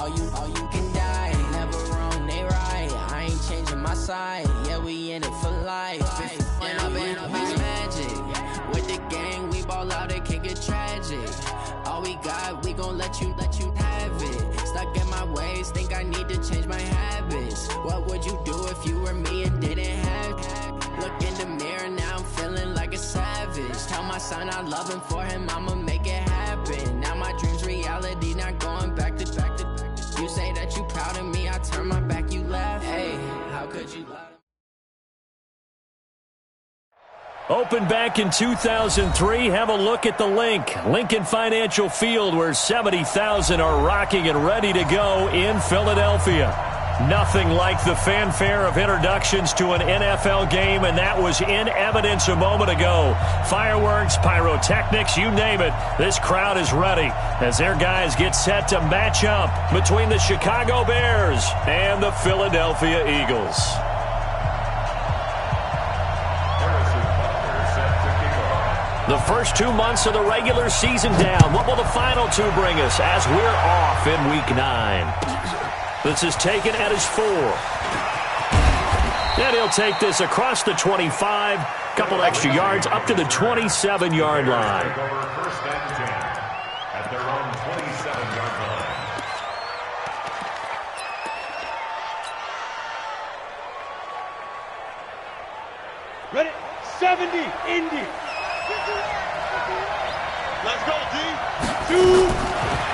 All you can die. Never wrong, they right. I ain't changing my side. Yeah, we in it for life. And I've been magic. With the gang, we ball out, it can get tragic. All we got, we gon' let you have it. Stuck in my ways, think I need to change my habits. What would you do if you were me and didn't have it? Look in the mirror, now I'm feeling like a savage. Tell my son I love him, for him I'ma make it happen. Now my dream's reality, not going back to. You say that you proud of me, I turn my back, you laugh. Hey, how could you lie? Opened back in 2003, have a look at the Lincoln Financial Field, where 70,000 are rocking and ready to go in Philadelphia. Nothing like the fanfare of introductions to an NFL game, and that was in evidence a moment ago. Fireworks, pyrotechnics, you name it. This crowd is ready as their guys get set to match up between the Chicago Bears and the Philadelphia Eagles. The first 2 months of the regular season down. What will the final two bring us as we're off in Week 9? This is taken at his 4. And he'll take this across the 25. Couple extra yards up to the 27-yard line. First and 10 at their own 27-yard line. Ready? 70, Indy. Let's go, D. 2.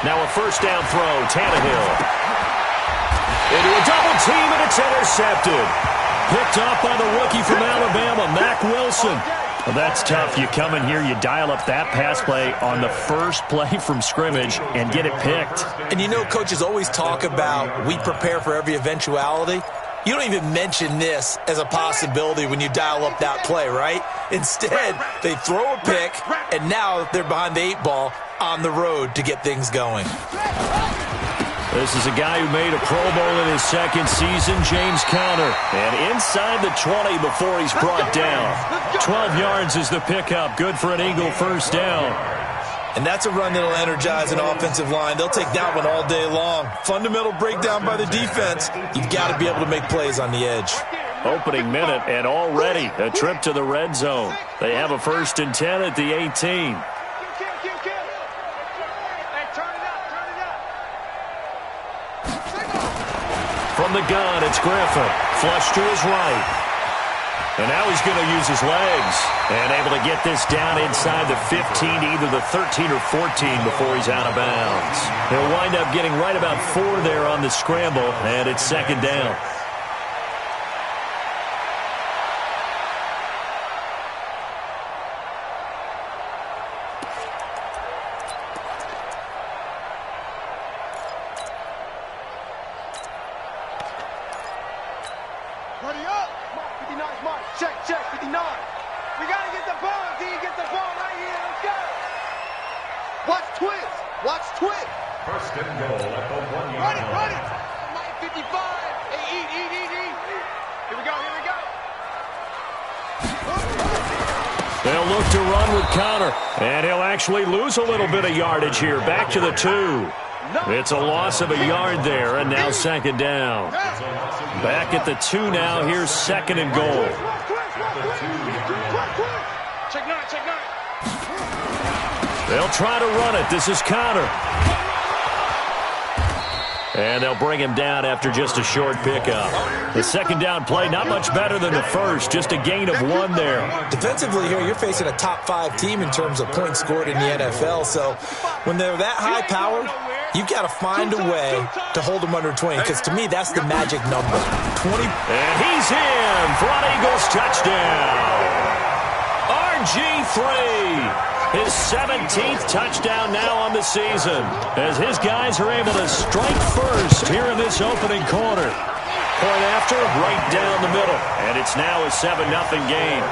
Now a first down throw, Tannehill. Into a double team, and it's intercepted. Picked up by the rookie from Alabama, Mack Wilson. Well, that's tough. You come in here, you dial up that pass play on the first play from scrimmage and get it picked. And you know, coaches always talk about we prepare for every eventuality. You don't even mention this as a possibility when you dial up that play, right? Instead, they throw a pick, and now they're behind the 8 ball on the road to get things going. This is a guy who made a Pro Bowl in his second season, James Conner. And inside the 20 before he's brought down. 12 yards is the pickup. Good for an Eagle first down. And that's a run that'll energize an offensive line. They'll take that one all day long. Fundamental breakdown by the defense. You've got to be able to make plays on the edge. Opening minute, and already a trip to the red zone. They have a 1st and 10 at the 18. From the gun, it's Griffin. Flush to his right. And now he's going to use his legs. And able to get this down inside the 15, either the 13 or 14 before he's out of bounds. He'll wind up getting right about 4 there on the scramble, and it's 2nd down. First and goal at the 1-yard line. Run it. Mike 55. Hey, eat. Here we go. They'll look to run with Conner. And he'll actually lose a little bit of yardage here. Back to the 2. It's a loss of a yard there, and now 2nd down. Back at the 2 now. Here's 2nd and goal. Check 9. They'll try to run it. This is Conner. And they'll bring him down after just a short pickup. The 2nd down play, not much better than the first. Just a gain of 1 there. Defensively here, you're facing a top 5 team in terms of points scored in the NFL. So when they're that high powered, you've got to find a way to hold them under 20. Because to me, that's the magic number. 20. And he's in for an Eagles touchdown. RG3. His 17th touchdown now on the season, as his guys are able to strike first here in this opening quarter. Point after, right down the middle, and it's now a 7-0 game.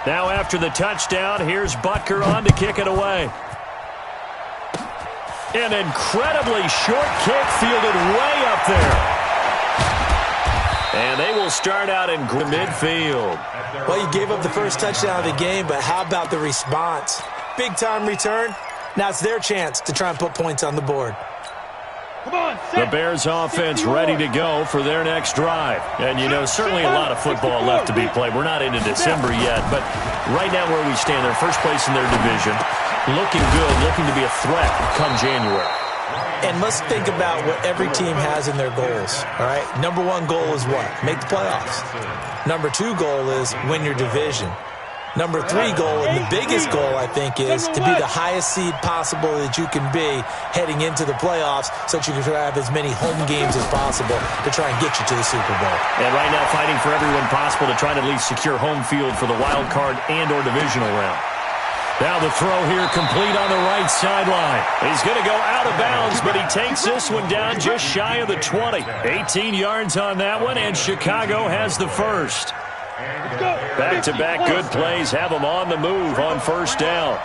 Now after the touchdown, here's Butker on to kick it away. An incredibly short kick fielded way up there. And they will start out in midfield. Well, you gave up the first touchdown of the game, but how about the response? Big-time return. Now it's their chance to try and put points on the board. The Bears offense ready to go for their next drive. And, you know, certainly a lot of football left to be played. We're not into December yet, but right now where we stand, they're first place in their division. Looking good, looking to be a threat come January. And let's think about what every team has in their goals, all right? Number one goal is what? Make the playoffs. Number two goal is win your division. Number three goal, and the biggest goal, I think, is to be the highest seed possible that you can be heading into the playoffs so that you can have as many home games as possible to try and get you to the Super Bowl. And right now fighting for everyone possible to try to at least secure home field for the wild card and or divisional round. Now the throw here complete on the right sideline. He's going to go out of bounds, but he takes this one down just shy of the 20. 18 yards on that one, and Chicago has the first. Back-to-back good plays have them on the move on first down.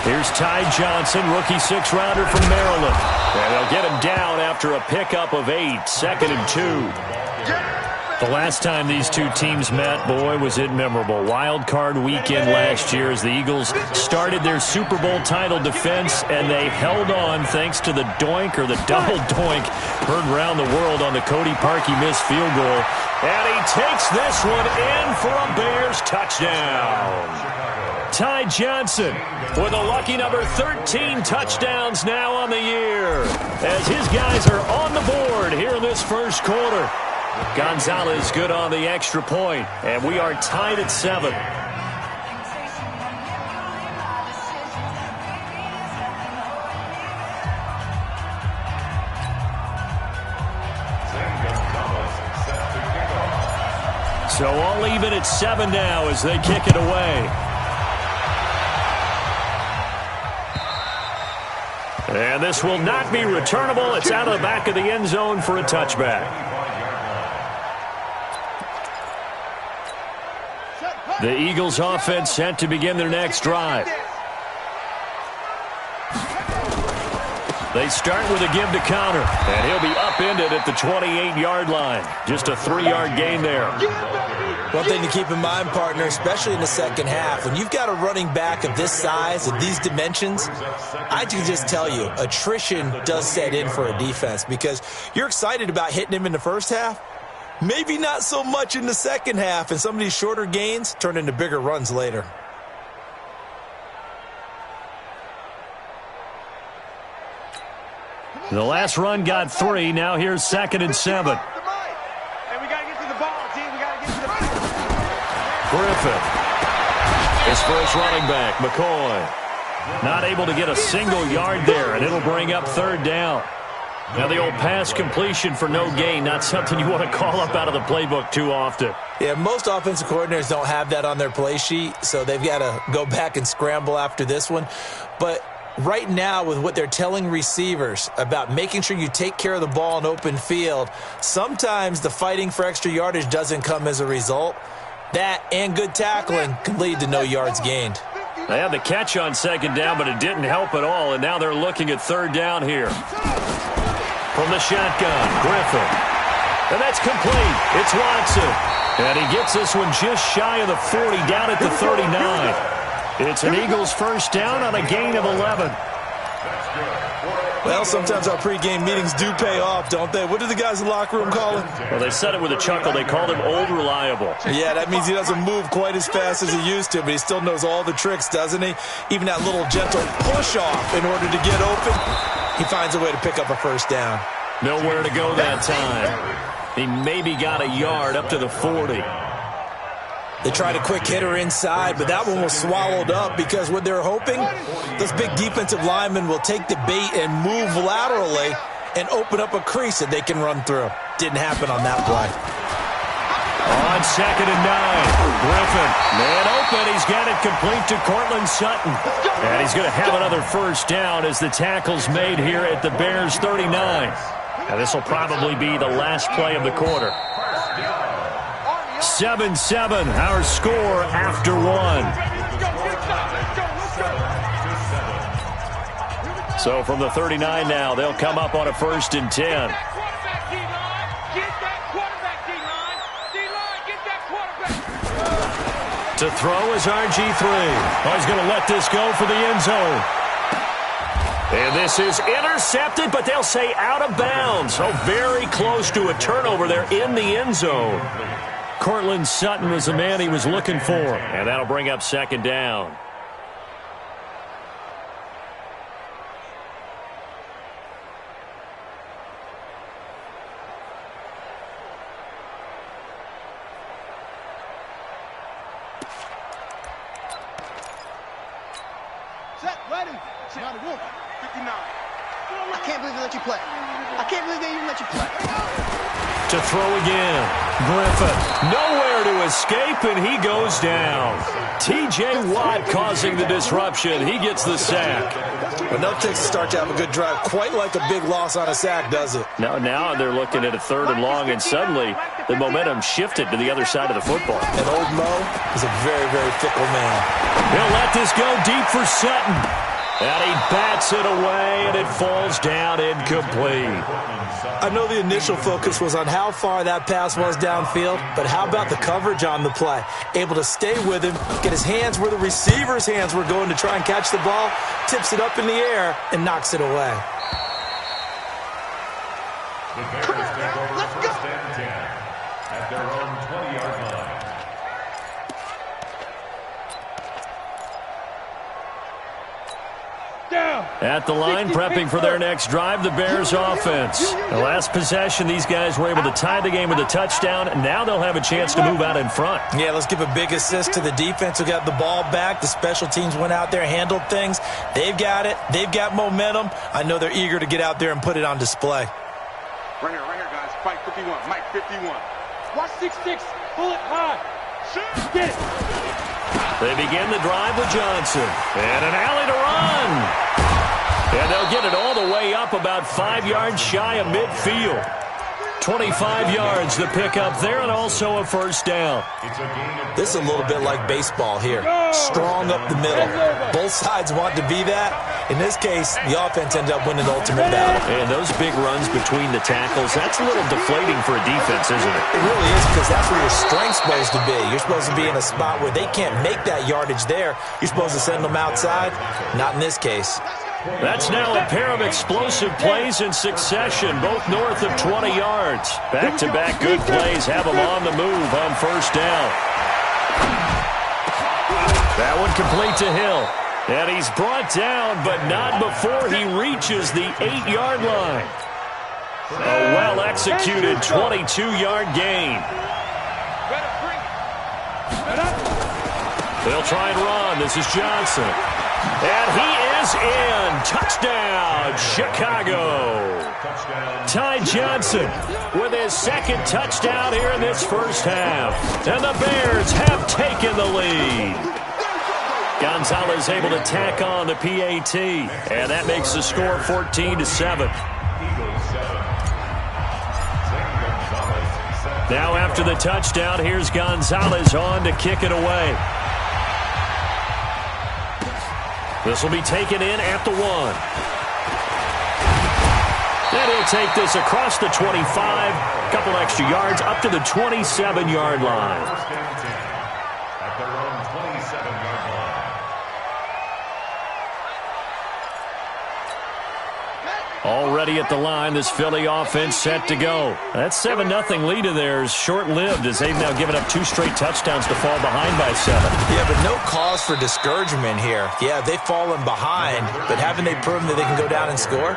Here's Ty Johnson, rookie six-rounder from Maryland. And they'll get him down after a pickup of 8, 2nd and 2. The last time these two teams met, boy, was it memorable. Wild card weekend last year as the Eagles started their Super Bowl title defense, and they held on thanks to the doink or the double doink heard around the world on the Cody Parkey missed field goal. And he takes this one in for a Bears touchdown. Ty Johnson with a lucky number 13 touchdowns now on the year as his guys are on the board here in this first quarter. Gonzalez good on the extra point, and we are tied at 7. So all even at 7 now as they kick it away. And this will not be returnable. It's out of the back of the end zone for a touchback. The Eagles offense set to begin their next drive. They start with a give to Connor, and he'll be upended at the 28-yard line. Just a 3-yard gain there. One thing to keep in mind, partner, especially in the second half, when you've got a running back of this size, of these dimensions, I can just tell you, attrition does set in for a defense because you're excited about hitting him in the first half. Maybe not so much in the second half, and some of these shorter gains turn into bigger runs later. The last run got 3. Now here's 2nd and 7. And we got to get to the ball, team. We got to get to the ball. Griffin. His first running back, McCoy. Not able to get a single yard there, and it'll bring up 3rd down. Now the old pass completion for no gain, not something you want to call up out of the playbook too often. Yeah, most offensive coordinators don't have that on their play sheet, so they've got to go back and scramble after this one. But right now, with what they're telling receivers about making sure you take care of the ball in open field, sometimes the fighting for extra yardage doesn't come as a result. That and good tackling can lead to no yards gained. They had the catch on 2nd down, but it didn't help at all, and now they're looking at 3rd down here. From the shotgun, Griffin. And that's complete. It's Watson. And he gets this one just shy of the 40, down at the 39. It's an Eagles first down on a gain of 11. Well, sometimes our pregame meetings do pay off, don't they? What do the guys in the locker room call him? Well, they said it with a chuckle. They called him Old Reliable. Yeah, that means he doesn't move quite as fast as he used to, but he still knows all the tricks, doesn't he? Even that little gentle push-off in order to get open, he finds a way to pick up a first down. Nowhere to go that time. He maybe got a yard up to the 40. They tried a quick hitter inside, but that one was swallowed up because what they're hoping, those big defensive linemen will take the bait and move laterally and open up a crease that they can run through. Didn't happen on that play. On 2nd and 9, Griffin, man open. He's got it complete to Cortland Sutton. And he's going to have another first down as the tackle's made here at the Bears 39. Now this will probably be the last play of the quarter. 7-7, our score after 1. So from the 39 now, they'll come up on a 1st and 10. To throw is RG3. Oh, he's going to let this go for the end zone. And this is intercepted, but they'll say out of bounds. So very close to a turnover there in the end zone. Cortland Sutton was the man he was looking for. And that'll bring up 2nd down. Set, ready. Not a wolf. 59. I can't believe they let you play. I can't believe they even let you play. To throw again. Griffin nowhere to escape, and he goes down. T.J. Watt causing the disruption. He gets the sack. But no takes to start to have a good drive. Quite like a big loss on a sack, does it? Now they're looking at a 3rd and long, and suddenly the momentum shifted to the other side of the football. And old Mo is a very, very fickle man. He'll let this go deep for Sutton. And he bats it away, and it falls down incomplete. I know the initial focus was on how far that pass was downfield, but how about the coverage on the play? Able to stay with him, get his hands where the receiver's hands were going to try and catch the ball, tips it up in the air, and knocks it away. The Bears take over 1st and 10 at their own 20-yard line. At the line, prepping for their next drive, the Bears offense. The last possession, these guys were able to tie the game with a touchdown. Now they'll have a chance to move out in front. Yeah, let's give a big assist to the defense who got the ball back. The special teams went out there, handled things. They've got it. They've got momentum. I know they're eager to get out there and put it on display. Right here, guys. Fight 51. Mike 51. Watch 6-6. Pull it high. Shoot. Get it. They begin the drive with Johnson. And an alley to run. And they'll get it all the way up about 5 yards shy of midfield. 25 yards the pickup there, and also a 1st down. This is a little bit like baseball here. Strong up the middle. Both sides want to be that. In this case, the offense ended up winning the ultimate battle. And those big runs between the tackles, that's a little deflating for a defense, isn't it? It really is, because that's where your strength's supposed to be. You're supposed to be in a spot where they can't make that yardage there. You're supposed to send them outside. Not in this case. That's now a pair of explosive plays in succession, both north of 20 yards. Back-to-back good plays have them on the move on 1st down. That one complete to Hill. And he's brought down, but not before he reaches the 8-yard line. A well-executed 22-yard gain. They'll try and run. This is Johnson. And he is in. Touchdown, Chicago. Ty Johnson with his 2nd touchdown here in this 1st half. And the Bears have taken the lead. Gonzalez able to tack on the PAT. And that makes the score 14-7. Now after the touchdown, here's Gonzalez on to kick it away. This will be taken in at the 1. And he'll take this across the 25. A couple extra yards up to the 27-yard line. At their own 27-yard line. Already at the line, this Philly offense set to go. That 7-0 lead of theirs short-lived as they've now given up 2 straight touchdowns to fall behind by 7. Yeah, but no cause for discouragement here. Yeah, they've fallen behind, but haven't they proven that they can go down and score?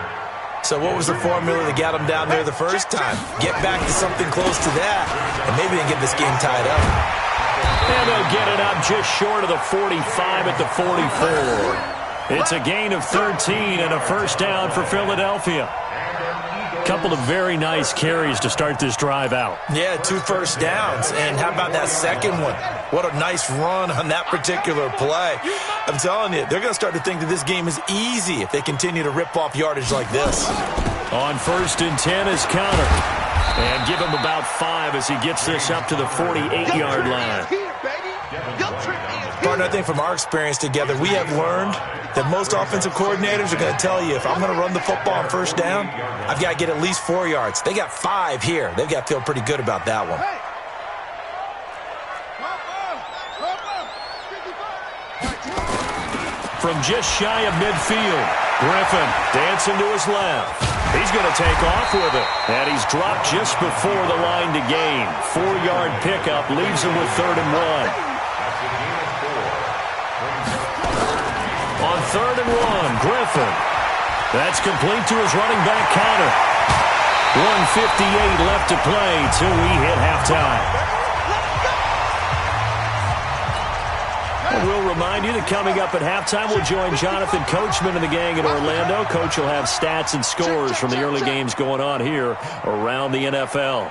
So what was the formula that got them down there the first time? Get back to something close to that, and maybe they can get this game tied up. And they'll get it up just short of the 45 at the 44. It's a gain of 13 and a 1st down for Philadelphia. Couple of very nice carries to start this drive out. Yeah, 2 1st downs. And how about that second one? What a nice run on that particular play. I'm telling you, they're going to start to think that this game is easy if they continue to rip off yardage like this. On 1st and 10 is Connor. And give him about 5 as he gets this up to the 48-yard line. Partner, I think from our experience together, we have learned that most offensive coordinators are going to tell you, if I'm going to run the football on first down, I've got to get at least 4 yards. They got 5 here. They've got to feel pretty good about that one. From just shy of midfield, Griffin dancing to his left. He's going to take off with it. And he's dropped just before the line to gain. 4-yard pickup leaves him with 3rd and 1. On 3rd and 1, Griffin. That's complete to his running back, Connor. 1:58 left to play till we hit halftime. We'll remind you that coming up at halftime, we'll join Jonathan Coachman and the gang in Orlando. Coach will have stats and scores from the early games going on here around the NFL.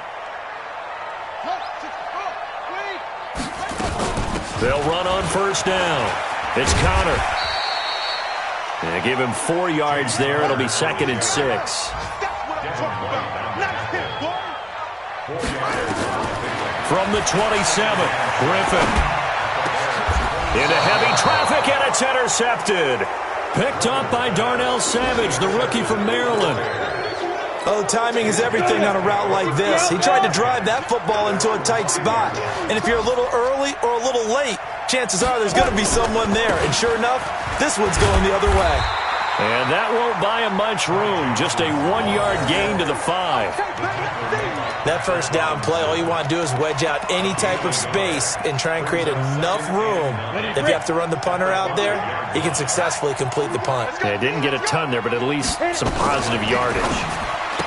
They'll run on first down. It's Connor. And give him 4 yards there. It'll be 2nd and 6. From the 27, Griffin. Into heavy traffic, and it's intercepted. Picked up by Darnell Savage, the rookie from Maryland. Oh, timing is everything on a route like this. He tried to drive that football into a tight spot. And if you're a little early or a little late, chances are there's going to be someone there. And sure enough, this one's going the other way. And that won't buy him much room. Just a 1-yard gain to the 5. That first down play, all you want to do is wedge out any type of space and try and create enough room. If you have to run the punter out there, he can successfully complete the punt. Yeah, didn't get a ton there, but at least some positive yardage.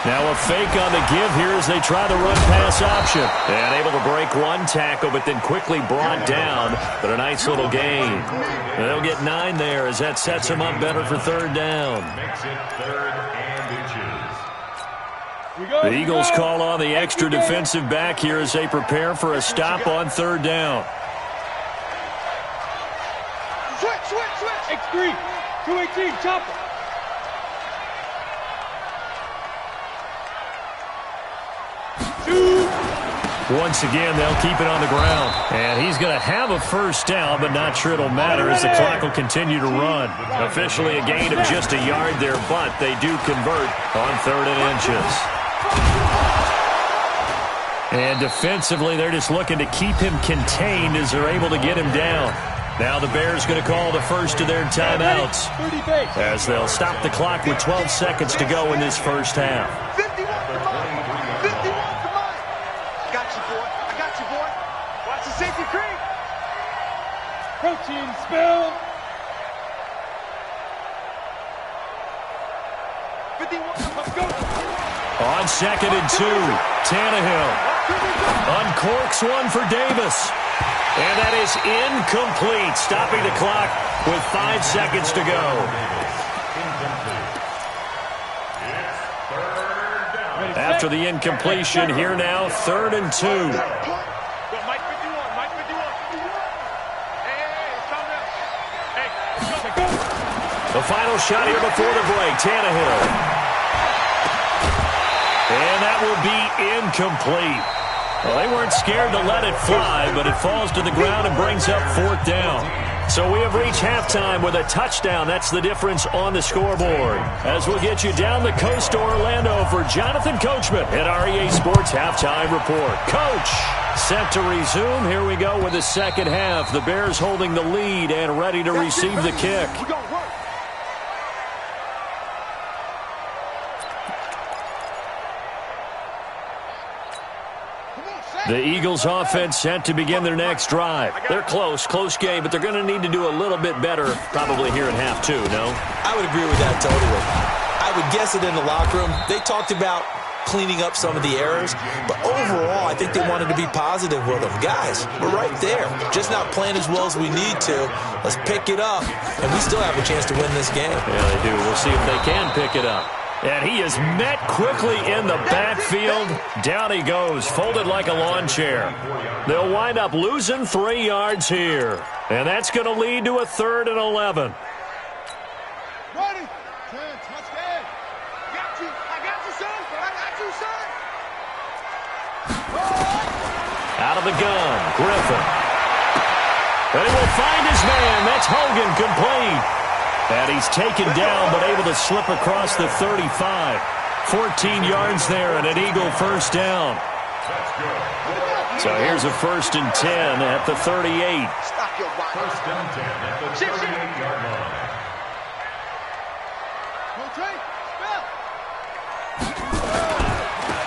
Now a fake on the give here as they try the run-pass option. And able to break one tackle, but then quickly brought down. But a nice little gain. And they'll get 9 there as that sets them up better for 3rd down. Makes it 3rd and inches. The Eagles call on the extra defensive back here as they prepare for a stop on 3rd down. Switch. X3. 218, chopper. Once again, they'll keep it on the ground. And he's going to have a first down, but not sure it'll matter as the clock will continue to run. Officially a gain of just a yard there, but they do convert on 3rd and inches. And defensively, they're just looking to keep him contained as they're able to get him down. Now the Bears going to call the first of their timeouts as they'll stop the clock with 12 seconds to go in this first half. 51 to mine. 51 to mine. I got you, boy. Watch the safety creep. Protein spill. 51. Let's go. On 2nd and 2, Tannehill uncorks one for Davis. And that is incomplete, stopping the clock with 5 seconds to go. After the incompletion, here now, 3rd and 2. Mike 51. Hey, The final shot here before the break, Tannehill. And that will be incomplete. Well, they weren't scared to let it fly, but it falls to the ground and brings up 4th down. So we have reached halftime with a touchdown. That's the difference on the scoreboard. As we'll get you down the coast to Orlando for Jonathan Coachman at REA Sports Halftime Report. Coach, set to resume. Here we go with the second half. The Bears holding the lead and ready to receive the kick. The Eagles offense set to begin their next drive. They're close game, but they're going to need to do a little bit better probably here in half 2, no? I would agree with that totally. I would guess it in the locker room. They talked about cleaning up some of the errors, but overall I think they wanted to be positive with them. Guys, we're right there. Just not playing as well as we need to. Let's pick it up, and we still have a chance to win this game. Yeah, they do. We'll see if they can pick it up. And he is met quickly in the backfield. Down he goes, folded like a lawn chair. They'll wind up losing 3 yards here. And that's going to lead to a 3rd and 11. Ready? 10, touchdown. I got you, son. Out of the gun, Griffin. And he will find his man. That's Hogan, complete. And he's taken down but able to slip across the 35. 14 yards there and an Eagle first down. So here's a 1st and 10 at the 38. First and 10 at the 38-yard line.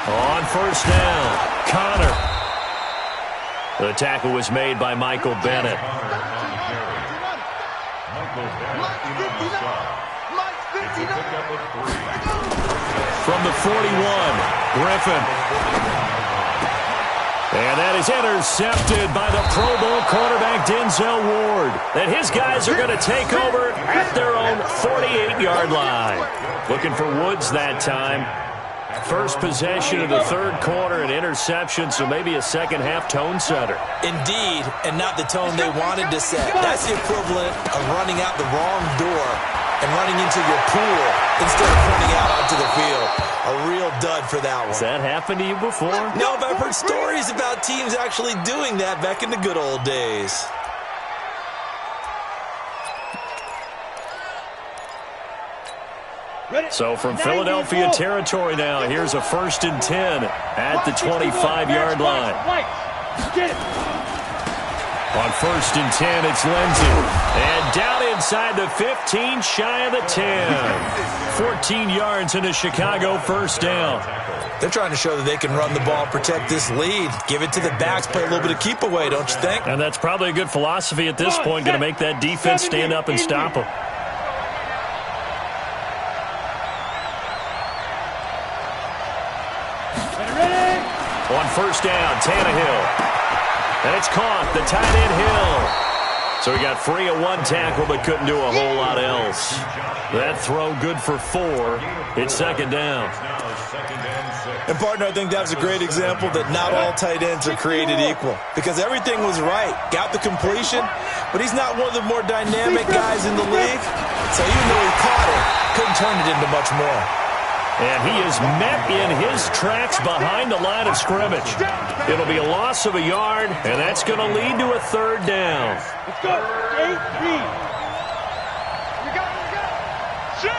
On first down, Connor. The tackle was made by Michael Bennett. From the 41, Griffin. And that is intercepted by the Pro Bowl quarterback Denzel Ward. And his guys are going to take over at their own 48-yard line. Looking for Woods that time. First possession of the third quarter, an interception, so maybe a second-half tone setter. Indeed, and not the tone they wanted to set. That's the equivalent of running out the wrong door and running into your pool instead of running out onto the field. A real dud for that one. Has that happened to you before? No, but I've heard stories about teams actually doing that back in the good old days. So from Philadelphia territory now, here's a 1st and 10 at the 25-yard line. On 1st and 10, it's Lindsey. And down inside the 15, shy of the 10. 14 yards and a Chicago first down. They're trying to show that they can run the ball, protect this lead. Give it to the backs, play a little bit of keep away, don't you think? And that's probably a good philosophy at this point, going to make that defense stand up and stop them. On first down, Tannehill. And it's caught, the tight end Hill. So he got free of one tackle but couldn't do a whole lot else. That throw good for 4. It's second down. And, partner, I think that's a great example that not all tight ends are created equal. Because everything was right. Got the completion, but he's not one of the more dynamic guys in the league. So even though he caught it, couldn't turn it into much more. And he is met in his tracks behind the line of scrimmage. It'll be a loss of a yard, and that's going to lead to a third down. Let's go. 8-3. We got it. Shoot.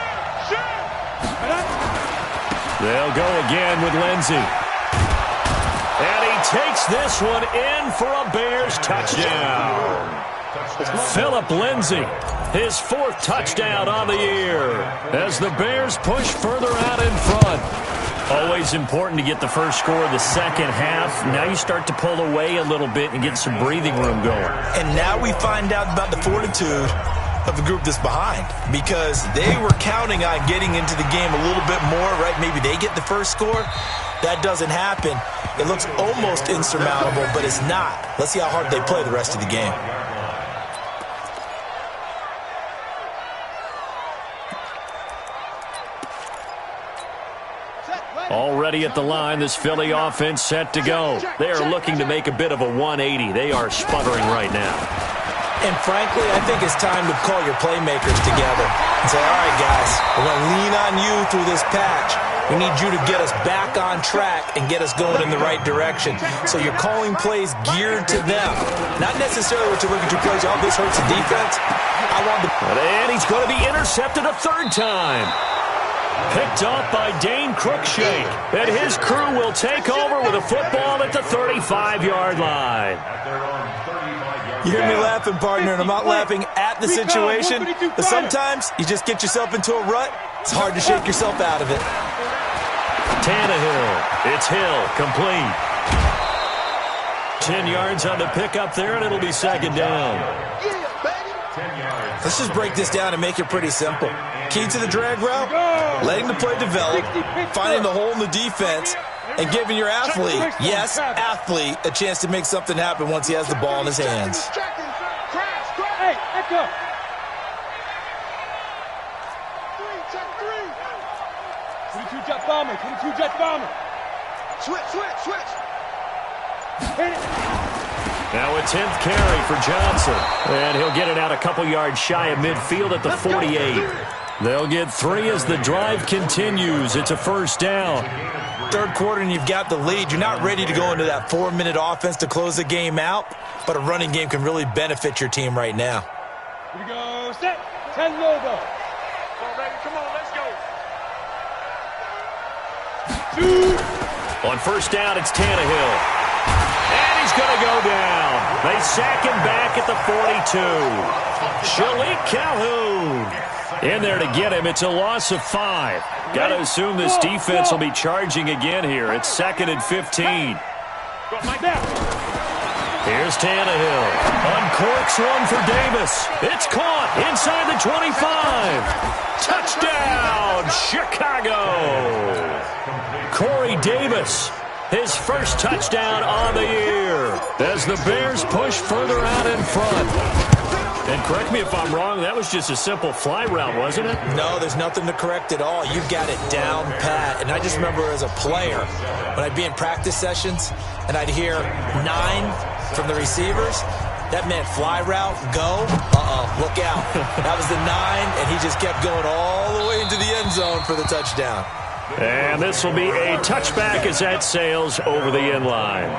They'll go again with Lindsey. And he takes this one in for a Bears touchdown. Philip Lindsey, his 4th touchdown on the year as the Bears push further out in front. Always important to get the first score of the second half. Now you start to pull away a little bit and get some breathing room going. And now we find out about the fortitude of the group that's behind, because they were counting on getting into the game a little bit more, right? Maybe they get the first score. That doesn't happen. It looks almost insurmountable, but it's not. Let's see how hard they play the rest of the game. Already at the line, this Philly offense set to go. They are looking to make a bit of a 180. They are sputtering right now. And frankly, I think it's time to call your playmakers together and say, all right, guys, we're going to lean on you through this patch. We need you to get us back on track and get us going in the right direction. So you're calling plays geared to them. Not necessarily what you look at your plays, oh, this hurts the defense. And he's going to be intercepted a third time. Picked off by Dane Cruikshank. And his crew will take over with a football at the 35-yard line. You hear me laughing, partner, and I'm not laughing at the situation, but sometimes you just get yourself into a rut. It's hard to shake yourself out of it. Tannehill. It's Hill. Complete. 10 yards on the pickup there, and it'll be second down. Let's just break this down and make it pretty simple. Key to the drag route, letting the play develop, finding the hole in the defense, and giving your athlete, yes, athlete, a chance to make something happen once he has the ball in his hands. Hey, echo. 22 jet bomber, 22 jet bomber. Switch. Hit it. Now a 10th carry for Johnson. And he'll get it out a couple yards shy of midfield at the 48. They'll get 3 as the drive continues. It's a first down. Third quarter and you've got the lead. You're not ready to go into that 4-minute offense to close the game out, but a running game can really benefit your team right now. Here we go. Set. 10 logo. Come on, baby. Come on. Let's go. Shoot. On first down, it's Tannehill. And he's going to go down. They sack him back at the 42. Shalik Calhoun in there to get him. It's a loss of 5. Got to assume this defense will be charging again here. It's 2nd and 15. Here's Tannehill. Uncorks one for Davis. It's caught inside the 25. Touchdown, Chicago. Corey Davis, his first touchdown on the year as the Bears push further out in front. And correct me if I'm wrong, that was just a simple fly route, wasn't it? No, there's nothing to correct at all. You've got it down pat. And I just remember as a player, when I'd be in practice sessions and I'd hear 9 from the receivers, that meant fly route, go, look out. That was the 9, and he just kept going all the way into the end zone for the touchdown. And this will be a touchback as that sails over the end line.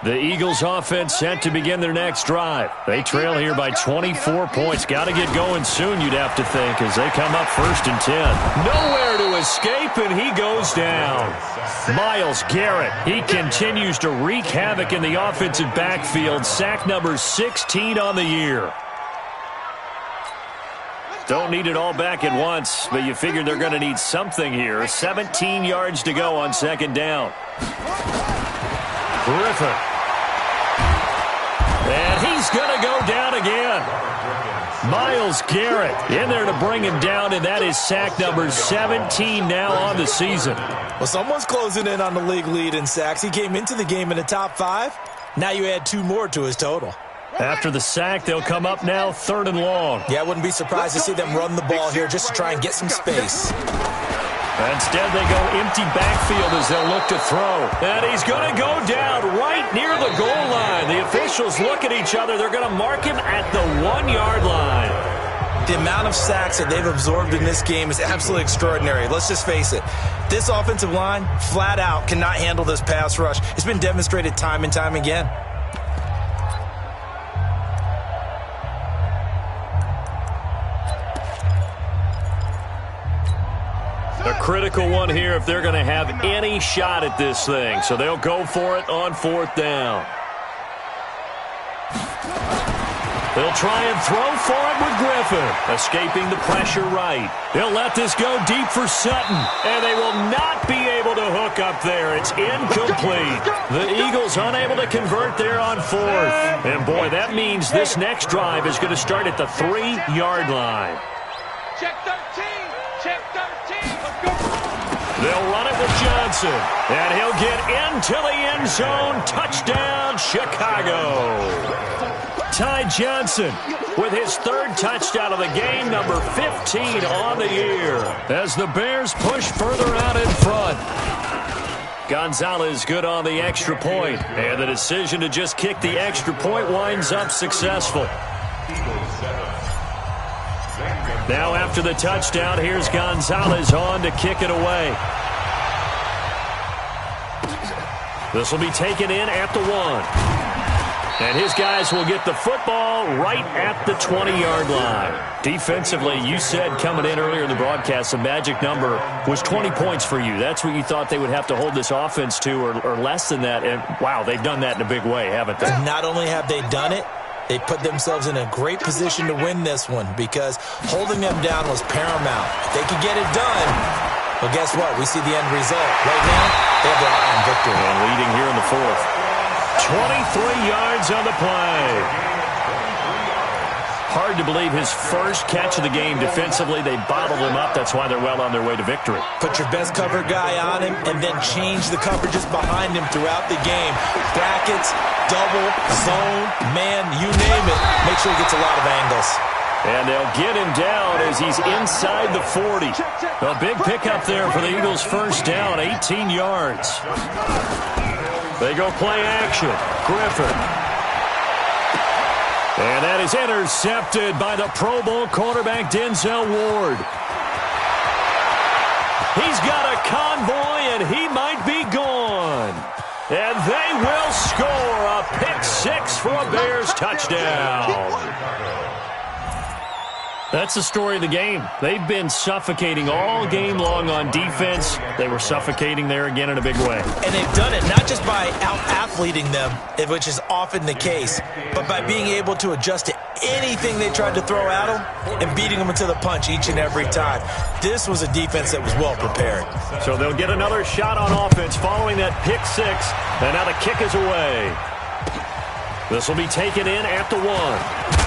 The Eagles offense set to begin their next drive. They trail here by 24 points. Got to get going soon, you'd have to think, as they come up 1st and 10. Nowhere to escape, and he goes down. Myles Garrett, he continues to wreak havoc in the offensive backfield. Sack number 16 on the year. Don't need it all back at once, but you figure they're going to need something here. 17 yards to go on 2nd down. Griffin. And he's going to go down again. Myles Garrett in there to bring him down, and that is sack number 17 now on the season. Well, someone's closing in on the league lead in sacks. He came into the game in the top 5. Now you add 2 more to his total. After the sack, they'll come up now 3rd and long. Yeah, I wouldn't be surprised to see them run the ball here just to try and get some space. Instead, they go empty backfield as they'll look to throw. And he's going to go down right near the goal line. The officials look at each other. They're going to mark him at the 1-yard line. The amount of sacks that they've absorbed in this game is absolutely extraordinary. Let's just face it. This offensive line, flat out, cannot handle this pass rush. It's been demonstrated time and time again. A critical one here if they're going to have any shot at this thing. So they'll go for it on 4th down. They'll try and throw for it with Griffin. Escaping the pressure right. They'll let this go deep for Sutton. And they will not be able to hook up there. It's incomplete. The Eagles unable to convert there on 4th. And boy, that means this next drive is going to start at the 3-yard line. Check 13. Check 13. Let's go. They'll run it with Johnson. And he'll get into the end zone. Touchdown, Chicago. Ty Johnson with his 3rd touchdown of the game, number 15 on the year, as the Bears push further out in front. Gonzalez good on the extra point, and the decision to just kick the extra point winds up successful. Now after the touchdown, here's Gonzalez on to kick it away. This will be taken in at the 1. And his guys will get the football right at the 20-yard line. Defensively, you said coming in earlier in the broadcast, the magic number was 20 points for you. That's what you thought they would have to hold this offense to, or less than that. And, wow, they've done that in a big way, haven't they? Not only have they done it, they put themselves in a great position to win this one because holding them down was paramount. If they could get it done, well, guess what? We see the end result. Right now, they have their eye on victory. And leading here in the 4th. 23 yards on the play. Hard to believe his first catch of the game defensively. They bottled him up. That's why they're well on their way to victory. Put your best cover guy on him and then change the coverages behind him throughout the game. Brackets, double, zone, man, you name it. Make sure he gets a lot of angles. And they'll get him down as he's inside the 40. A big pickup there for the Eagles' first down, 18 yards. They go play action. Griffin. And that is intercepted by the Pro Bowl quarterback Denzel Ward. He's got a convoy, and he might be gone. And they will score a pick six for a Bears touchdown. That's the story of the game. They've been suffocating all game long on defense. They were suffocating there again in a big way. And they've done it not just by out-athleting them, which is often the case, but by being able to adjust to anything they tried to throw at them and beating them into the punch each and every time. This was a defense that was well prepared. So they'll get another shot on offense following that pick six. And now the kick is away. This will be taken in at the 1.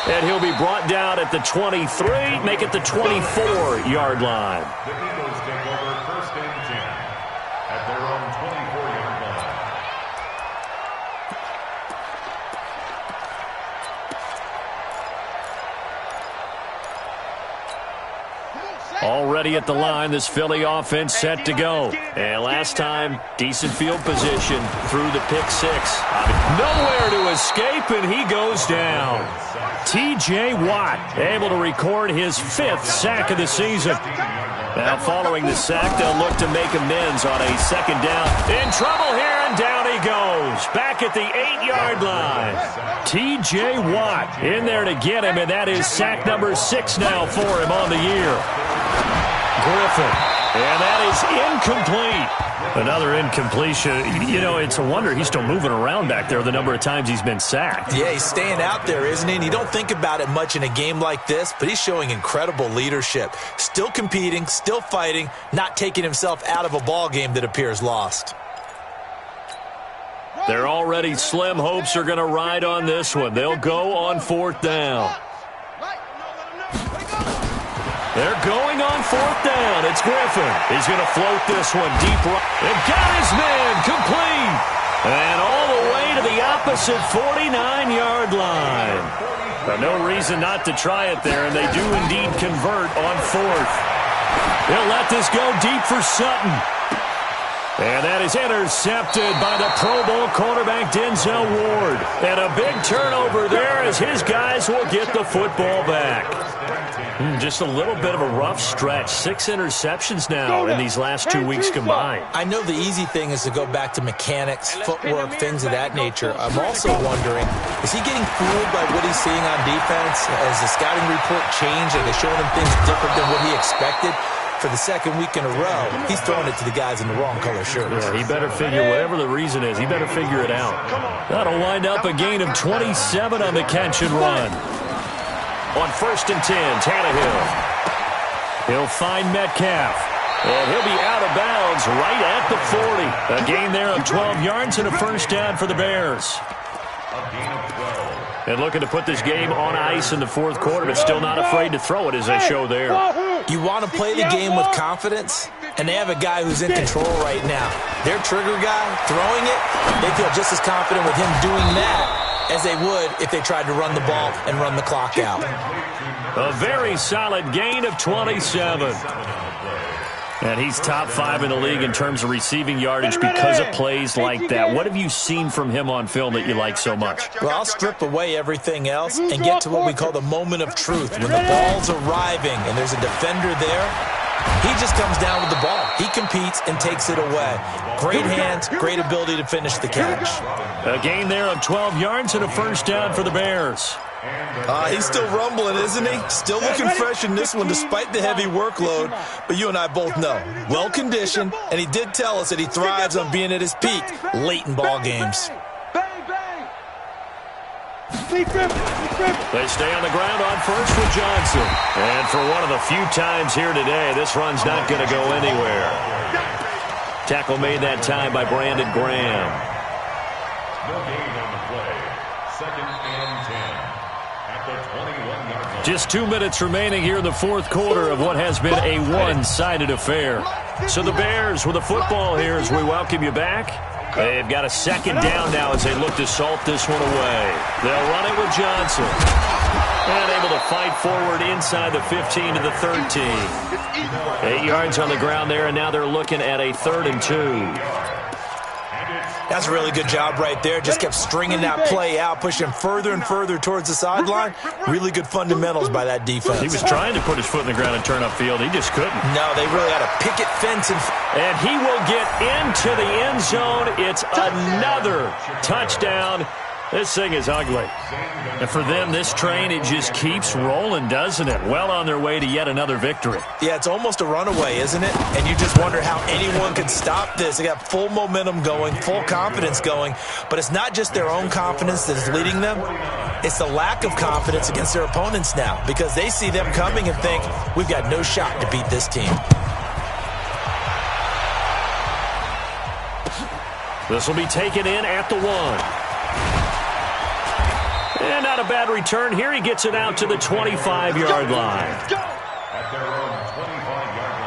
And he'll be brought down at the 23, make it the 24-yard line. The Eagles take over first and 10 at their own 24-yard line. Already at the line, this Philly offense set to go. And last time, decent field position through the pick six. Nowhere to escape, and he goes down. T.J. Watt able to record his 5th sack of the season. Now following the sack, they'll look to make amends on a second down. In trouble here, and down he goes. Back at the 8-yard line. T.J. Watt in there to get him, and that is sack number 6 now for him on the year. Griffin, and that is incomplete. Another incompletion. You know, it's a wonder he's still moving around back there the number of times he's been sacked. Yeah, he's staying out there, isn't he? And you don't think about it much in a game like this, but he's showing incredible leadership. Still competing, still fighting, not taking himself out of a ball game that appears lost. Their already slim hopes are going to ride on this one. They'll go on 4th down. They're going on 4th down. It's Griffin. He's going to float this one deep right. And got his man complete. And all the way to the opposite 49-yard line. But no reason not to try it there, and they do indeed convert on 4th. He'll let this go deep for Sutton. And that is intercepted by the Pro Bowl cornerback Denzel Ward. And a big turnover there as his guys will get the football back. Just a little bit of a rough stretch. 6 interceptions now in these last 2 weeks combined. I know the easy thing is to go back to mechanics, footwork, things of that nature. I'm also wondering, is he getting fooled by what he's seeing on defense? Has the scouting report changed? Are they showing him things different than what he expected? For the second week in a row, he's throwing it to the guys in the wrong color shirts. Yeah, he better figure, whatever the reason is, he better figure it out. That'll wind up a gain of 27 on the catch and run. On 1st and 10, Tannehill. He'll find Metcalf. And he'll be out of bounds right at the 40. A gain there of 12 yards and a first down for the Bears. And looking to put this game on ice in the 4th quarter, but still not afraid to throw it as they show there. You want to play the game with confidence, and they have a guy who's in control right now. Their trigger guy throwing it, they feel just as confident with him doing that as they would if they tried to run the ball and run the clock out. A very solid gain of 27. And he's top 5 in the league in terms of receiving yardage because of plays like that. What have you seen from him on film that you like so much? Well, I'll strip away everything else and get to what we call the moment of truth. When the ball's arriving and there's a defender there, he just comes down with the ball. He competes and takes it away. Great hands, great ability to finish the catch. A gain there of 12 yards and a first down for the Bears. He's still rumbling, isn't he? Still looking fresh in this one despite the heavy workload. But you and I both know, well-conditioned, and he did tell us that he thrives on being at his peak late in ball games. They stay on the ground on first with Johnson. And for one of the few times here today, this run's not going to go anywhere. Tackle made that time by Brandon Graham. No gain on the play. 2nd and 10 at the 21-yard line. Just 2 minutes remaining here in the 4th quarter of what has been a one-sided affair. So the Bears with the football here as we welcome you back. They've got a second down now as they look to salt this one away. They'll run it with Johnson. And able to fight forward inside the 15 to the 13. 8 yards on the ground there, and now they're looking at a 3rd and 2. And it's That's a really good job right there. Just kept stringing that play out, pushing him further and further towards the sideline. Really good fundamentals by that defense. He was trying to put his foot in the ground and turn upfield. He just couldn't. No, they really had a picket fence. And he will get into the end zone. It's another touchdown. This thing is ugly. And for them, this train, it just keeps rolling, doesn't it? Well on their way to yet another victory. Yeah, it's almost a runaway, isn't it? And you just wonder how anyone could stop this. They got full momentum going, full confidence going. But it's not just their own confidence that is leading them. It's the lack of confidence against their opponents now, because they see them coming and think, we've got no shot to beat this team. This will be taken in at the 1. And not a bad return here. He gets it out to the 25-yard line. At their own 25-yard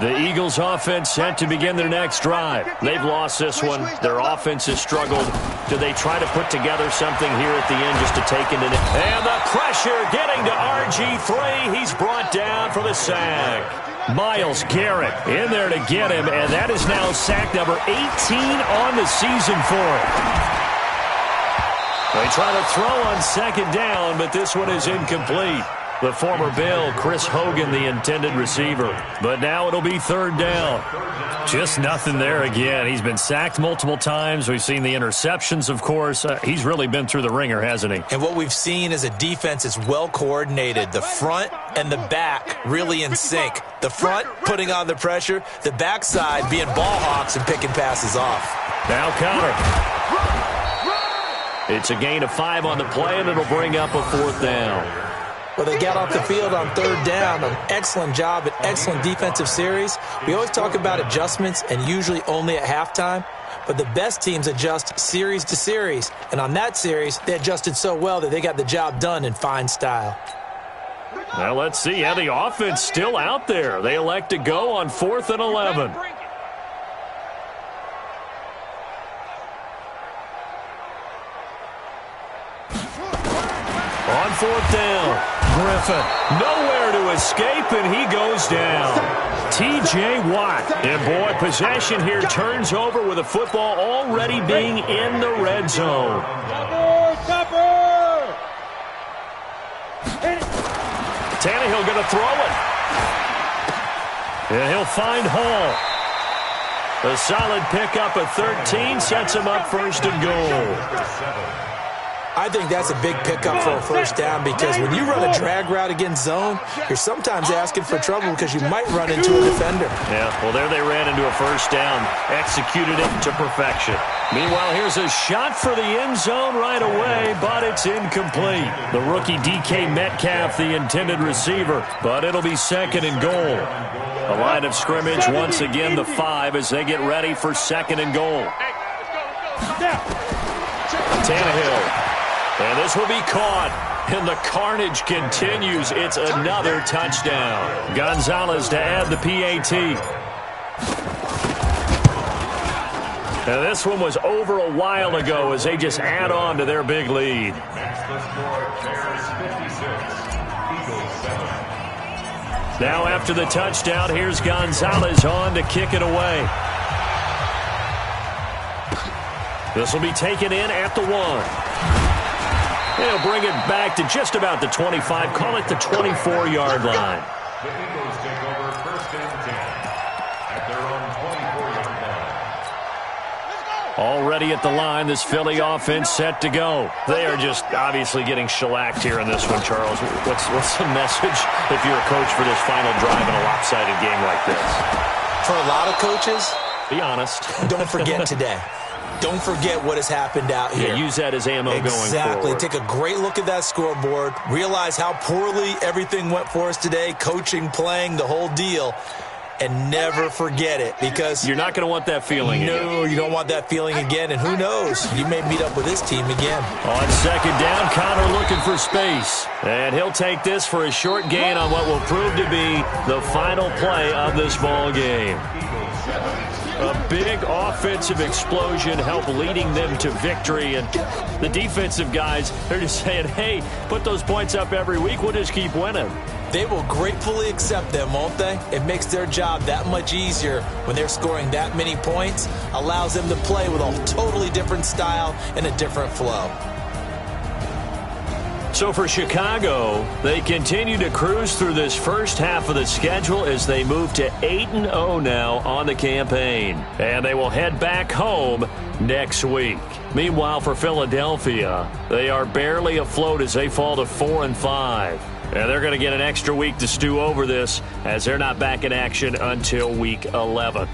line. The Eagles offense set to begin their next drive. They've lost this one. Their offense has struggled. Do they try to put together something here at the end just to take it in? And the pressure getting to RG3. He's brought down for the sack. Myles Garrett in there to get him, and that is now sack number 18 on the season for him. They try to throw on second down, but this one is incomplete. The former Bill, Chris Hogan, the intended receiver. But now it'll be third down. Just nothing there again. He's been sacked multiple times. We've seen the interceptions, of course. He's really been through the ringer, hasn't he? And what we've seen is a defense that's well coordinated. The front and the back really in sync. The front putting on the pressure. The backside being ball hawks and picking passes off. Now counter. It's a gain of 5 on the play, and it'll bring up a fourth down. Well, they got off the field on third down. An excellent job, an excellent defensive series. We always talk about adjustments, and usually only at halftime. But the best teams adjust series to series. And on that series, they adjusted so well that they got the job done in fine style. Well, let's see how the offense still out there. They elect to go on 4th and 11. On 4th down, Griffin nowhere to escape, and he goes down. T.J. Watt, and boy, possession here turns over with the football already being in the red zone. Tannehill going to throw it. And he'll find Hall. A solid pickup of 13 sets him up first and goal. I think that's a big pickup for a first down, because when you run a drag route against zone, you're sometimes asking for trouble because you might run into a defender. Yeah, well, there they ran into a first down, executed it to perfection. Meanwhile, here's a shot for the end zone right away, but it's incomplete. The rookie DK Metcalf, the intended receiver, but it'll be second and goal. A line of scrimmage, once again, the 5 as they get ready for second and goal. Tannehill. And this will be caught, and the carnage continues. It's another touchdown. Gonzalez to add the PAT. And this one was over a while ago as they just add on to their big lead. Now after the touchdown, here's Gonzalez on to kick it away. This will be taken in at the 1. They'll bring it back to just about the 25. Call it the 24-yard line. The Eagles take over first and 10 at their own 24-yard line. Already at the line, this Philly offense set to go. They are just obviously getting shellacked here in this one, Charles. What's the message if you're a coach for this final drive in a lopsided game like this? For a lot of coaches, be honest. Don't forget today. Don't forget what has happened out here. Yeah, use that as ammo going forward. Exactly. Take a great look at that scoreboard. Realize how poorly everything went for us today. Coaching, playing, the whole deal. And never forget it, because you're not going to want that feeling again. No, you don't want that feeling again. And who knows? You may meet up with this team again. On second down, Connor looking for space. And he'll take this for a short gain on what will prove to be the final play of this ball game. A big offensive explosion helped leading them to victory. And the defensive guys, they're just saying, hey, put those points up every week. We'll just keep winning. They will gratefully accept them, won't they? It makes their job that much easier when they're scoring that many points, allows them to play with a totally different style and a different flow. So for Chicago, they continue to cruise through this first half of the schedule as they move to 8-0 now on the campaign. And they will head back home next week. Meanwhile, for Philadelphia, they are barely afloat as they fall to 4-5. And they're going to get an extra week to stew over this as they're not back in action until week 11.